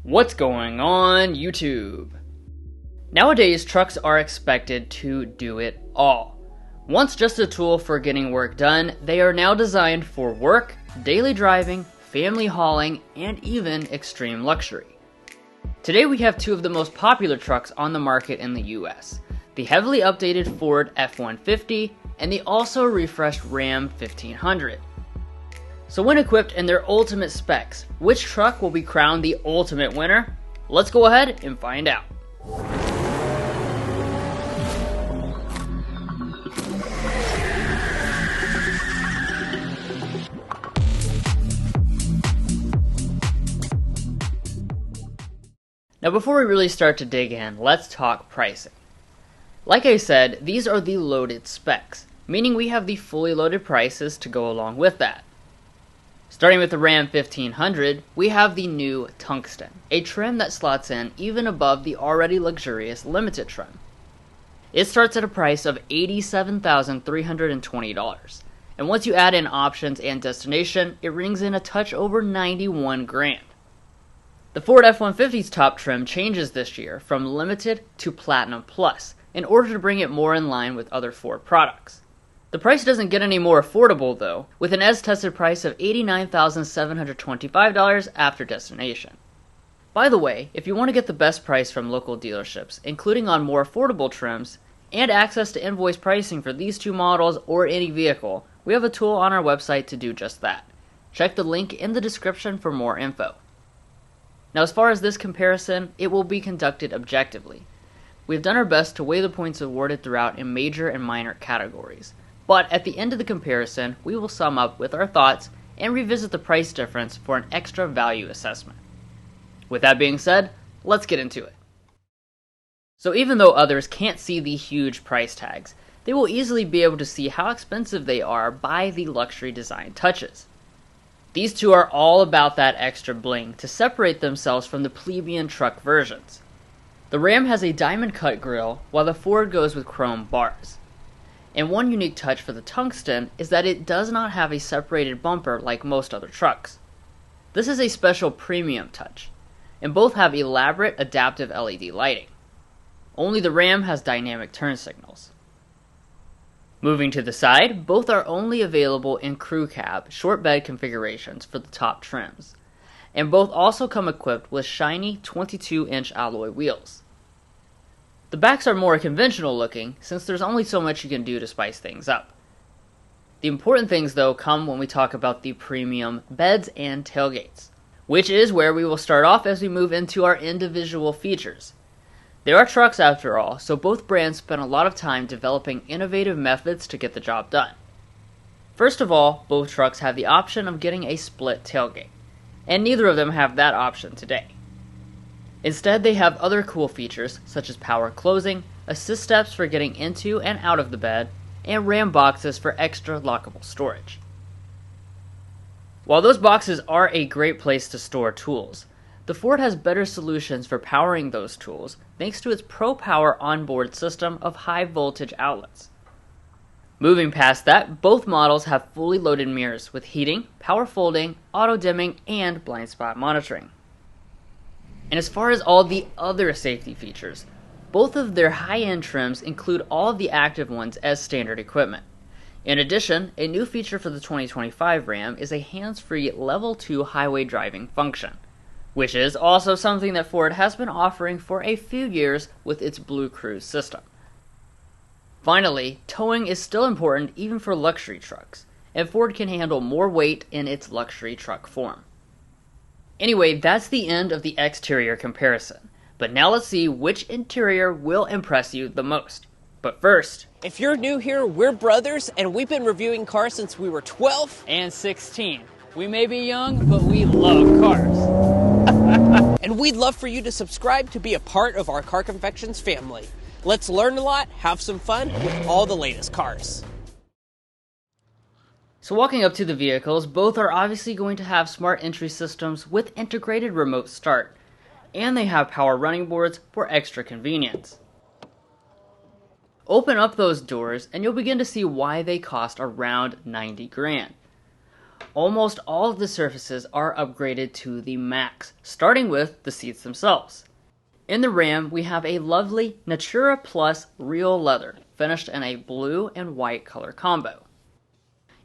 What's going on, YouTube? Nowadays, trucks are expected to do it all. Once just a tool for getting work done, they are now designed for work, daily driving, family hauling, and even extreme luxury. Today we have two of the most popular trucks on the market in the US, the heavily updated Ford F-150 and the also refreshed Ram 1500. So when equipped in their ultimate specs, which truck will be crowned the ultimate winner? Let's go ahead and find out. Now before we really start to dig in, let's talk pricing. Like I said, these are the loaded specs, meaning we have the fully loaded prices to go along with that. Starting with the Ram 1500, we have the new Tungsten, a trim that slots in even above the already luxurious Limited trim. It starts at a price of $87,320, and once you add in options and destination, it rings in a touch over $91,000. The Ford F-150's top trim changes this year from Limited to Platinum Plus in order to bring it more in line with other Ford products. The price doesn't get any more affordable though, with an as-tested price of $89,725 after destination. By the way, if you want to get the best price from local dealerships, including on more affordable trims, and access to invoice pricing for these two models or any vehicle, we have a tool on our website to do just that. Check the link in the description for more info. Now as far as this comparison, it will be conducted objectively. We've done our best to weigh the points awarded throughout in major and minor categories. But at the end of the comparison, we will sum up with our thoughts and revisit the price difference for an extra value assessment. With that being said, let's get into it. So even though others can't see the huge price tags, they will easily be able to see how expensive they are by the luxury design touches. These two are all about that extra bling to separate themselves from the plebeian truck versions. The Ram has a diamond cut grille, while the Ford goes with chrome bars. And one unique touch for the Tungsten is that it does not have a separated bumper like most other trucks. This is a special premium touch, and both have elaborate adaptive LED lighting. Only the Ram has dynamic turn signals. Moving to the side, both are only available in crew cab short bed configurations for the top trims, and both also come equipped with shiny 22-inch alloy wheels. The backs are more conventional looking, since there's only so much you can do to spice things up. The important things though come when we talk about the premium beds and tailgates, which is where we will start off as we move into our individual features. They are trucks after all, so both brands spend a lot of time developing innovative methods to get the job done. First of all, both trucks have the option of getting a split tailgate, and neither of them have that option today. Instead, they have other cool features such as power closing, assist steps for getting into and out of the bed, and Ram boxes for extra lockable storage. While those boxes are a great place to store tools, the Ford has better solutions for powering those tools thanks to its ProPower onboard system of high voltage outlets. Moving past that, both models have fully loaded mirrors with heating, power folding, auto dimming, and blind spot monitoring. And as far as all the other safety features, both of their high-end trims include all of the active ones as standard equipment. In addition, a new feature for the 2025 Ram is a hands-free Level 2 highway driving function, which is also something that Ford has been offering for a few years with its Blue Cruise system. Finally, towing is still important even for luxury trucks, and Ford can handle more weight in its luxury truck form. Anyway, that's the end of the exterior comparison. But now let's see which interior will impress you the most. But first, if you're new here, we're brothers, and we've been reviewing cars since we were 12 and 16. We may be young, but we love cars. And we'd love for you to subscribe to be a part of our Car Confections family. Let's learn a lot, have some fun with all the latest cars. So walking up to the vehicles, both are obviously going to have smart entry systems with integrated remote start, and they have power running boards for extra convenience. Open up those doors and you'll begin to see why they cost around $90,000. almost all of the surfaces are upgraded to the max, starting with the seats themselves. In the Ram, we have a lovely Natura Plus real leather, finished in a blue and white color combo.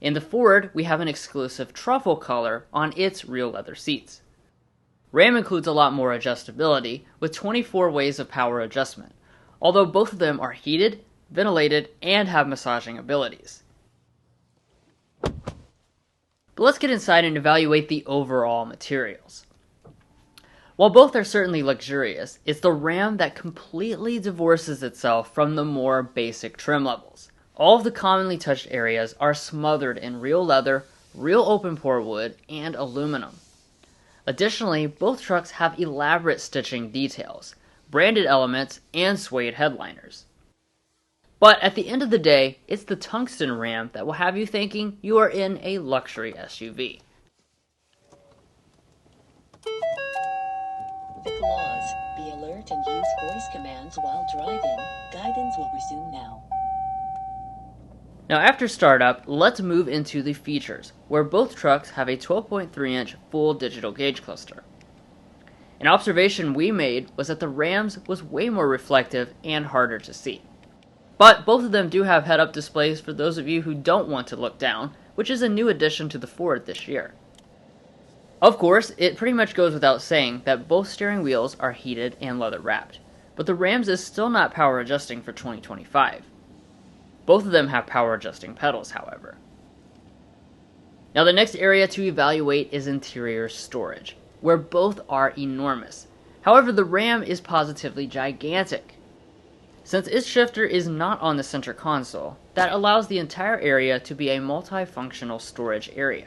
In the Ford, we have an exclusive truffle color on its real leather seats. Ram includes a lot more adjustability, with 24 ways of power adjustment, although both of them are heated, ventilated, and have massaging abilities. But let's get inside and evaluate the overall materials. While both are certainly luxurious, it's the Ram that completely divorces itself from the more basic trim levels. All of the commonly touched areas are smothered in real leather, real open pore wood, and aluminum. Additionally, both trucks have elaborate stitching details, branded elements, and suede headliners. But at the end of the day, it's the Tungsten Ram that will have you thinking you are in a luxury SUV. The clause, be alert and use voice commands while driving. Guidance will resume now. Now after startup, let's move into the features, where both trucks have a 12.3-inch full digital gauge cluster. An observation we made was that the Ram's was way more reflective and harder to see. But both of them do have head-up displays for those of you who don't want to look down, which is a new addition to the Ford this year. Of course, it pretty much goes without saying that both steering wheels are heated and leather-wrapped, but the Ram's is still not power adjusting for 2025. Both of them have power adjusting pedals, however. Now the next area to evaluate is interior storage, where both are enormous. However, the Ram is positively gigantic. Since its shifter is not on the center console, that allows the entire area to be a multifunctional storage area.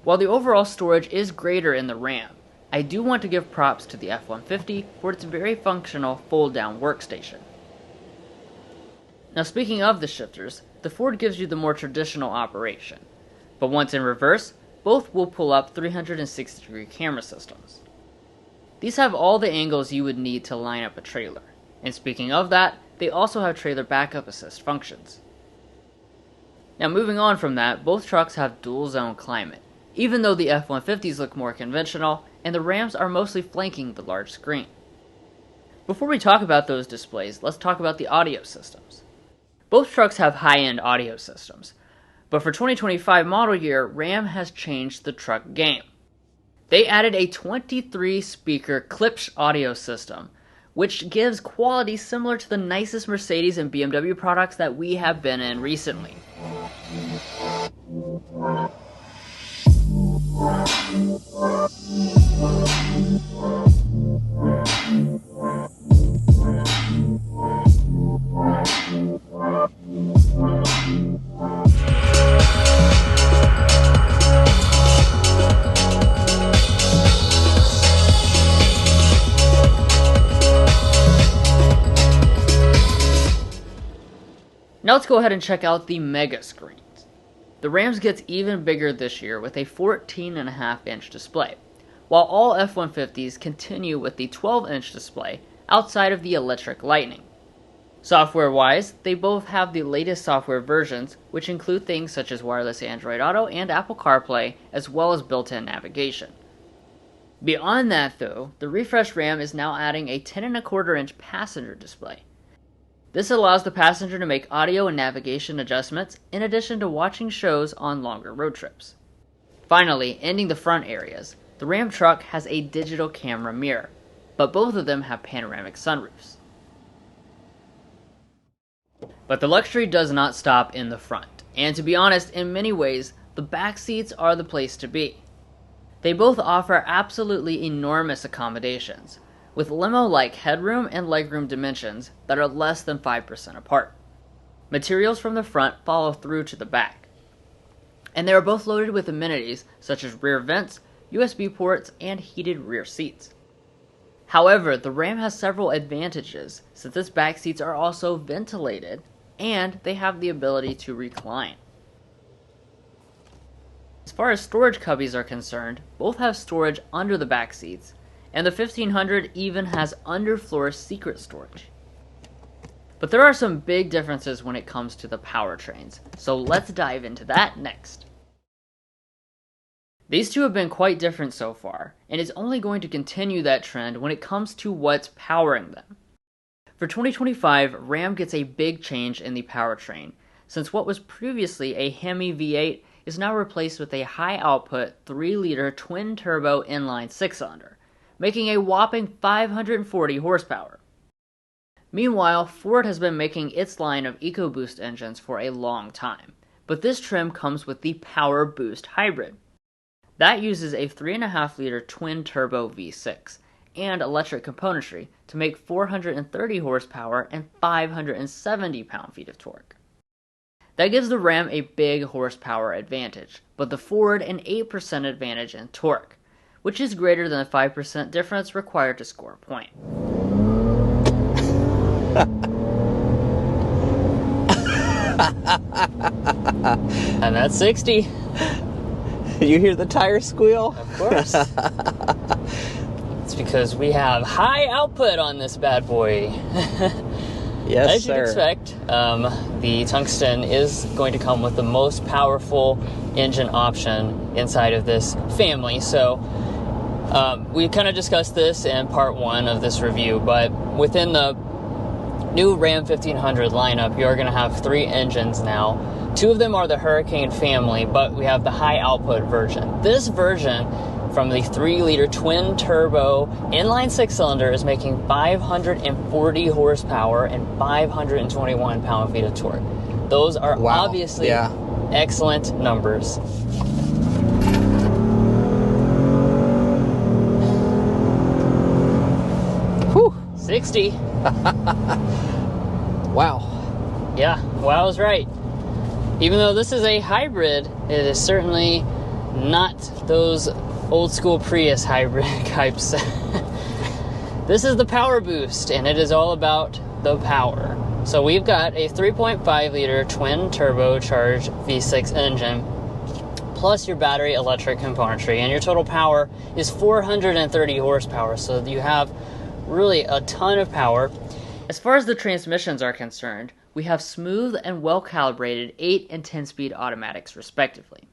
While the overall storage is greater in the Ram, I do want to give props to the F-150 for its very functional fold-down workstation. Now speaking of the shifters, the Ford gives you the more traditional operation, but once in reverse, both will pull up 360-degree camera systems. These have all the angles you would need to line up a trailer. And speaking of that, they also have trailer backup assist functions. Now moving on from that, both trucks have dual zone climate, even though the F-150s look more conventional, and the Rams are mostly flanking the large screen. Before we talk about those displays, let's talk about the audio systems. Both trucks have high-end audio systems, but for 2025 model year, Ram has changed the truck game. They added a 23-speaker Klipsch audio system, which gives quality similar to the nicest Mercedes and BMW products that we have been in recently. Now let's go ahead and check out the mega screens. The Rams gets even bigger this year with a 14.5-inch display, while all F-150s continue with the 12-inch display outside of the electric Lightning. Software-wise, they both have the latest software versions, which include things such as wireless Android Auto and Apple CarPlay, as well as built-in navigation. Beyond that though, the refreshed Ram is now adding a 10.25-inch passenger display. This allows the passenger to make audio and navigation adjustments in addition to watching shows on longer road trips. Finally, ending the front areas, the Ram truck has a digital camera mirror, but both of them have panoramic sunroofs. But the luxury does not stop in the front, and to be honest, in many ways, the back seats are the place to be. They both offer absolutely enormous accommodations, with limo-like headroom and legroom dimensions that are less than 5% apart. Materials from the front follow through to the back. And they are both loaded with amenities such as rear vents, USB ports, and heated rear seats. However, the Ram has several advantages since its back seats are also ventilated and they have the ability to recline. As far as storage cubbies are concerned, both have storage under the back seats, and the 1500 even has underfloor secret storage. But there are some big differences when it comes to the powertrains, so let's dive into that next. These two have been quite different so far, and it's only going to continue that trend when it comes to what's powering them. For 2025, Ram gets a big change in the powertrain, since what was previously a Hemi V8 is now replaced with a high-output 3-liter twin-turbo inline 6-cylinder, making a whopping 540 horsepower. Meanwhile, Ford has been making its line of EcoBoost engines for a long time, but this trim comes with the Power Boost Hybrid. That uses a 3.5-liter twin-turbo V6 and electric componentry to make 430 horsepower and 570 pound-feet of torque. That gives the Ram a big horsepower advantage, but the Ford an 8% advantage in torque, which is greater than the 5% difference required to score a point. And that's 60. You hear the tire squeal? Of course. It's because we have high output on this bad boy. Yes, as sir. you'd expect, the Tungsten is going to come with the most powerful engine option inside of this family. So we kind of discussed this in part 1 of this review, but within the new Ram 1500 lineup, you're going to have 3 engines now. 2 of them are the Hurricane family, but we have the high output version. This version from the 3-liter twin-turbo inline 6-cylinder is making 540 horsepower and 521 pound-feet of torque. Those are obviously excellent numbers. Whew. 60. Wow. Yeah, wow is right. Even though this is a hybrid, it is certainly not those old school Prius hybrid types. This is the Power Boost, and it is all about the power. So we've got a 3.5 liter twin turbocharged V6 engine, plus your battery electric componentry, and your total power is 430 horsepower. So you have really a ton of power. As far as the transmissions are concerned, we have smooth and well-calibrated 8 and 10-speed automatics respectively.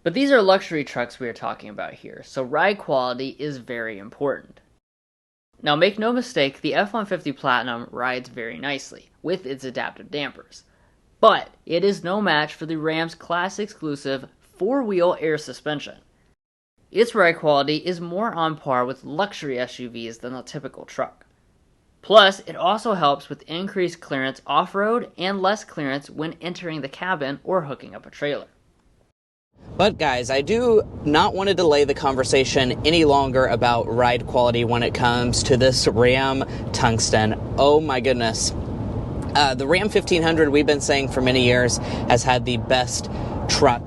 But these are luxury trucks we are talking about here, so ride quality is very important. Now make no mistake, the F-150 Platinum rides very nicely, with its adaptive dampers. But it is no match for the Ram's class-exclusive 4-wheel air suspension. Its ride quality is more on par with luxury SUVs than a typical truck. Plus, it also helps with increased clearance off-road and less clearance when entering the cabin or hooking up a trailer. But guys, I do not want to delay the conversation any longer about ride quality when it comes to this Ram Tungsten. Oh my goodness. The Ram 1500, we've been saying for many years, has had the best truck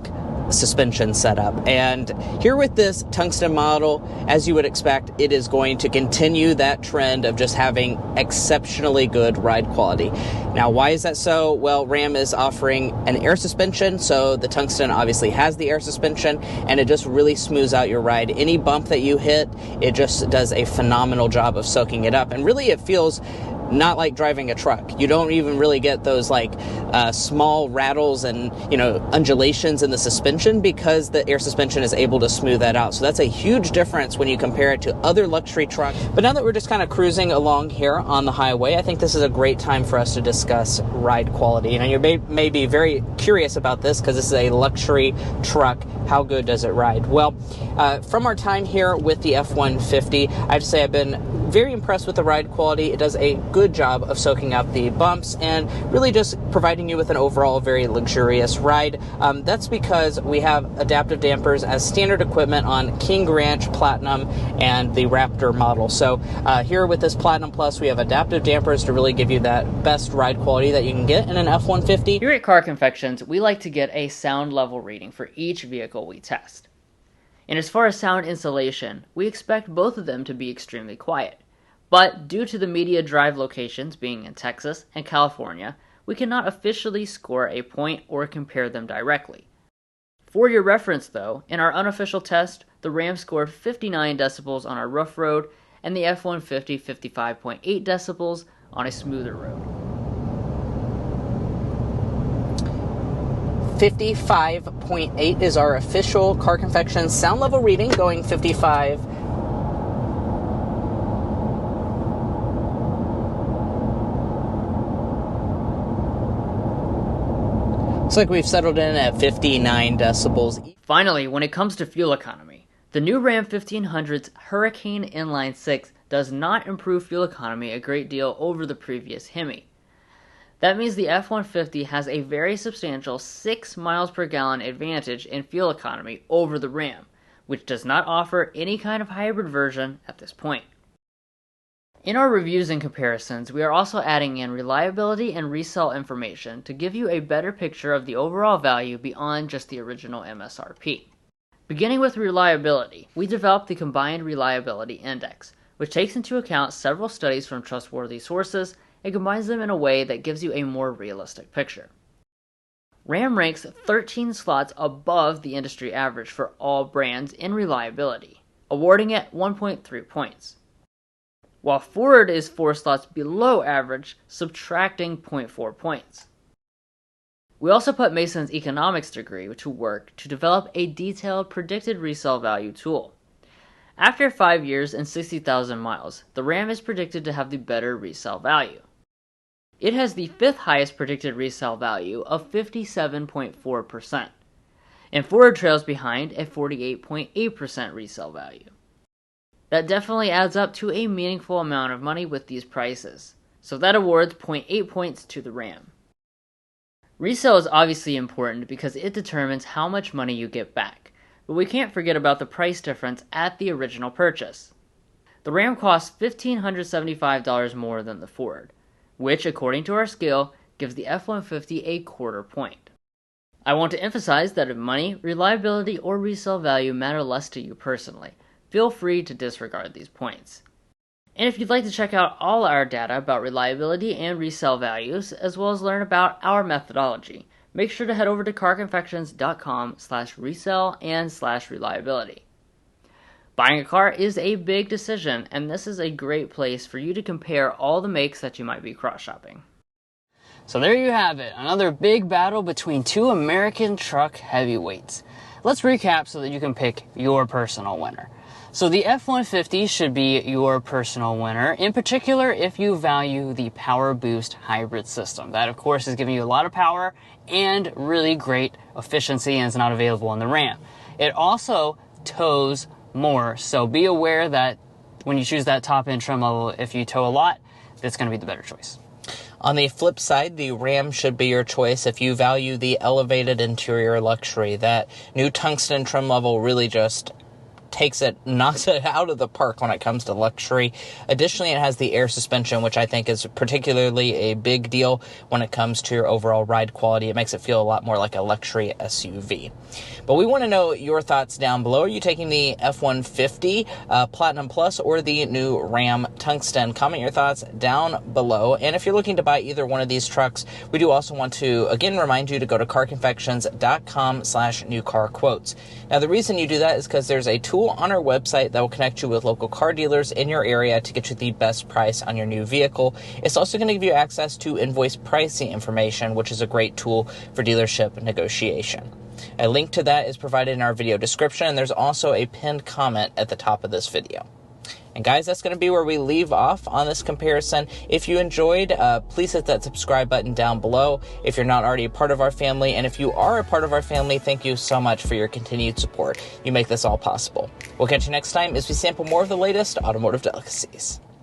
suspension setup. And here with this Tungsten model, as you would expect, it is going to continue that trend of just having exceptionally good ride quality. Now, why is that so? Well, Ram is offering an air suspension, so the Tungsten obviously has the air suspension, and it just really smooths out your ride. Any bump that you hit, it just does a phenomenal job of soaking it up. And really, it feels not like driving a truck. You don't even really get those small rattles and undulations in the suspension because the air suspension is able to smooth that out. So that's a huge difference when you compare it to other luxury trucks. But now that we're just kind of cruising along here on the highway, I think this is a great time for us to discuss ride quality. And you may be very curious about this because this is a luxury truck. How good does it ride? Well, from our time here with the F-150, I have to say I've been very impressed with the ride quality. It does a good job of soaking up the bumps and really just providing you with an overall very luxurious ride. That's because we have adaptive dampers as standard equipment on King Ranch Platinum and the Raptor model. So here with this Platinum Plus, we have adaptive dampers to really give you that best ride quality that you can get in an F-150. Here at Car Confections, we like to get a sound level reading for each vehicle we test. And as far as sound insulation, we expect both of them to be extremely quiet. But due to the media drive locations being in Texas and California, we cannot officially score a point or compare them directly. For your reference though, in our unofficial test, the Ram scored 59 decibels on a rough road and the F-150 55.8 decibels on a smoother road. 55.8 is our official Car Confections sound level reading, going 55. Looks like we've settled in at 59 decibels. Finally, when it comes to fuel economy, the new Ram 1500's Hurricane Inline 6 does not improve fuel economy a great deal over the previous Hemi. That means the F-150 has a very substantial 6 miles per gallon advantage in fuel economy over the Ram, which does not offer any kind of hybrid version at this point. In our reviews and comparisons, we are also adding in reliability and resale information to give you a better picture of the overall value beyond just the original MSRP. Beginning with reliability, we developed the Combined Reliability Index, which takes into account several studies from trustworthy sources and combines them in a way that gives you a more realistic picture. Ram ranks 13 slots above the industry average for all brands in reliability, awarding it 1.3 points, while Ford is 4 slots below average, subtracting 0.4 points. We also put Mason's economics degree to work to develop a detailed predicted resale value tool. After 5 years and 60,000 miles, the Ram is predicted to have the better resale value. It has the 5th highest predicted resale value of 57.4%, and Ford trails behind at 48.8% resale value. That definitely adds up to a meaningful amount of money with these prices, so that awards 0.8 points to the Ram. Resale is obviously important because it determines how much money you get back, but we can't forget about the price difference at the original purchase. The Ram costs $1,575 more than the Ford, which, according to our scale, gives the F-150 a quarter point. I want to emphasize that if money, reliability, or resale value matter less to you personally, feel free to disregard these points. And if you'd like to check out all our data about reliability and resale values, as well as learn about our methodology, make sure to head over to carconfections.com/resale and /reliability. Buying a car is a big decision, and this is a great place for you to compare all the makes that you might be cross-shopping. So there you have it, another big battle between two American truck heavyweights. Let's recap so that you can pick your personal winner. So the F-150 should be your personal winner, in particular if you value the Power Boost hybrid system. That, of course, is giving you a lot of power and really great efficiency and is not available in the Ram. It also tows more, so be aware that when you choose that top-end trim level, if you tow a lot, that's going to be the better choice. On the flip side, the Ram should be your choice if you value the elevated interior luxury. That new Tungsten trim level really just knocks it out of the park when it comes to luxury. Additionally, it has the air suspension, which I think is particularly a big deal when it comes to your overall ride quality. It makes it feel a lot more like a luxury SUV. But we want to know your thoughts down below. Are you taking the F-150 Platinum Plus or the new Ram Tungsten? Comment your thoughts down below. And if you're looking to buy either one of these trucks, we do also want to, again, remind you to go to carconfections.com/newcarquotes. Now, the reason you do that is because there's a tool on our website that will connect you with local car dealers in your area to get you the best price on your new vehicle. It's also going to give you access to invoice pricing information, which is a great tool for dealership negotiation. A link to that is provided in our video description, and there's also a pinned comment at the top of this video. And guys, that's going to be where we leave off on this comparison. If you enjoyed, please hit that subscribe button down below if you're not already a part of our family. And if you are a part of our family, thank you so much for your continued support. You make this all possible. We'll catch you next time as we sample more of the latest automotive delicacies.